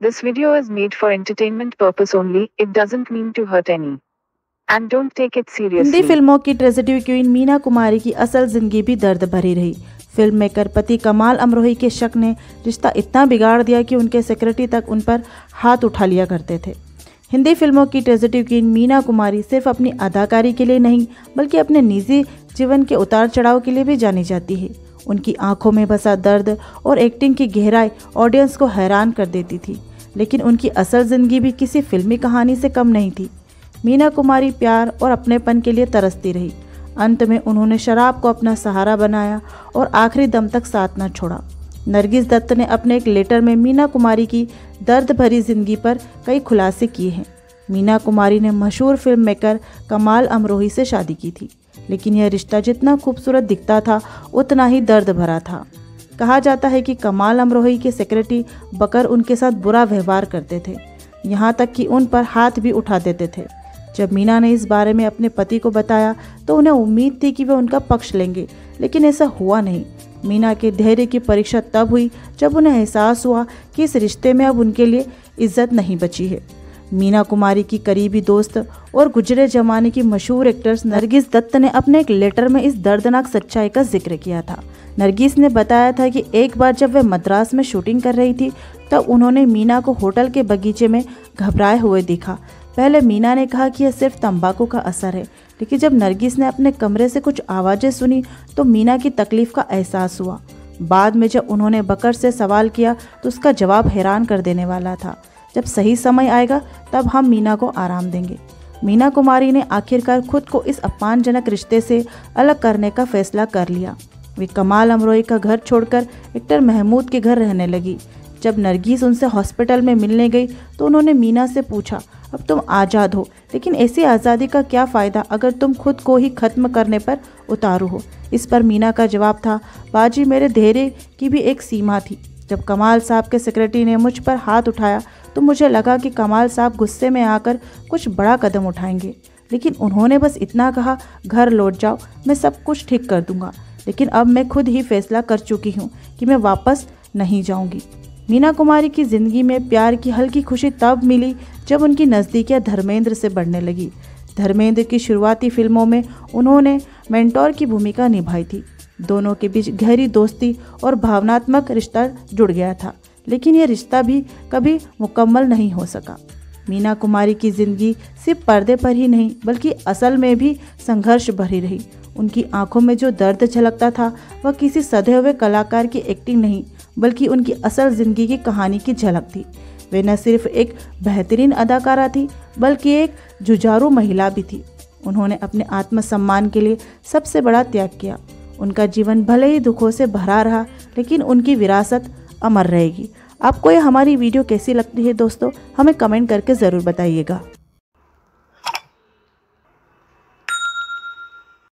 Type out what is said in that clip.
This video is made for entertainment purpose only. It doesn't mean to hurt any. And don't take it Hindi seriously. फिल्मों की tragedy queen Meena Kumari की असल जिंदगी भी दर्द भरी रही। फिल्म मेकर पति कमाल अमरोही के शक ने रिश्ता इतना बिगाड़ दिया कि उनके सेक्रेटरी तक उन पर हाथ उठा लिया करते थे। हिंदी फिल्मों की ट्रेजेडी क्वीन मीना कुमारी सिर्फ अपनी अदाकारी के लिए नहीं बल्कि अपने निजी जीवन के उतार चढ़ाव के लिए भी जानी जाती है। उनकी आंखों में बसा दर्द और एक्टिंग की गहराई ऑडियंस को हैरान कर देती थी, लेकिन उनकी असल जिंदगी भी किसी फिल्मी कहानी से कम नहीं थी। मीना कुमारी प्यार और अपनेपन के लिए तरसती रही। अंत में उन्होंने शराब को अपना सहारा बनाया और आखिरी दम तक साथ न छोड़ा। नरगिस दत्त ने अपने एक लेटर में मीना कुमारी की दर्द भरी जिंदगी पर कई खुलासे किए हैं। मीना कुमारी ने मशहूर फिल्म मेकर कमाल अमरोही से शादी की थी, लेकिन यह रिश्ता जितना खूबसूरत दिखता था उतना ही दर्द भरा था। कहा जाता है कि कमाल अमरोही के सेक्रेटरी बकर उनके साथ बुरा व्यवहार करते थे, यहाँ तक कि उन पर हाथ भी उठा देते थे। जब मीना ने इस बारे में अपने पति को बताया तो उन्हें उम्मीद थी कि वे उनका पक्ष लेंगे, लेकिन ऐसा हुआ नहीं। मीना के धैर्य की परीक्षा तब हुई जब उन्हें एहसास हुआ कि इस रिश्ते में अब उनके लिए इज्जत नहीं बची है। मीना कुमारी की करीबी दोस्त और गुजरे जमाने की मशहूर एक्ट्रेस नरगिस दत्त ने अपने एक लेटर में इस दर्दनाक सच्चाई का जिक्र किया था। नरगिस ने बताया था कि एक बार जब वे मद्रास में शूटिंग कर रही थी तब उन्होंने मीना को होटल के बगीचे में घबराए हुए देखा। पहले मीना ने कहा कि यह सिर्फ तंबाकू का असर है, लेकिन जब नरगिस ने अपने कमरे से कुछ आवाज़ें सुनी तो मीना की तकलीफ का एहसास हुआ। बाद में जब उन्होंने बकर से सवाल किया तो उसका जवाब हैरान कर देने वाला था। जब सही समय आएगा तब हम मीना को आराम देंगे। मीना कुमारी ने आखिरकार खुद को इस अपमानजनक रिश्ते से अलग करने का फैसला कर लिया। वे कमाल अमरोही का घर छोड़कर एक्टर महमूद के घर रहने लगी। जब नरगिस उनसे हॉस्पिटल में मिलने गई तो उन्होंने मीना से पूछा, अब तुम आज़ाद हो, लेकिन ऐसी आज़ादी का क्या फ़ायदा अगर तुम खुद को ही ख़त्म करने पर उतारू हो। इस पर मीना का जवाब था, बाजी मेरे धैर्य की भी एक सीमा थी। जब कमाल साहब के सेक्रेटरी ने मुझ पर हाथ उठाया तो मुझे लगा कि कमाल साहब गुस्से में आकर कुछ बड़ा कदम उठाएंगे, लेकिन उन्होंने बस इतना कहा, घर लौट जाओ, मैं सब कुछ ठीक कर दूंगा। लेकिन अब मैं खुद ही फैसला कर चुकी हूँ कि मैं वापस नहीं जाऊँगी। मीना कुमारी की ज़िंदगी में प्यार की हल्की खुशी तब मिली जब उनकी नज़दीकियाँ धर्मेंद्र से बढ़ने लगी। धर्मेंद्र की शुरुआती फिल्मों में उन्होंने मेंटोर की भूमिका निभाई थी। दोनों के बीच गहरी दोस्ती और भावनात्मक रिश्ता जुड़ गया था, लेकिन यह रिश्ता भी कभी मुकम्मल नहीं हो सका। मीना कुमारी की ज़िंदगी सिर्फ पर्दे पर ही नहीं बल्कि असल में भी संघर्ष भरी रही। उनकी आंखों में जो दर्द झलकता था वह किसी सधे हुए कलाकार की एक्टिंग नहीं बल्कि उनकी असल ज़िंदगी की कहानी की झलक थी। वे न सिर्फ एक बेहतरीन अदाकारा थी बल्कि एक जुझारू महिला भी थी। उन्होंने अपने आत्मसम्मान के लिए सबसे बड़ा त्याग किया। उनका जीवन भले ही दुखों से भरा रहा, लेकिन उनकी विरासत अमर रहेगी। आपको ये हमारी वीडियो कैसी लगती है दोस्तों, हमें कमेंट करके ज़रूर बताइएगा।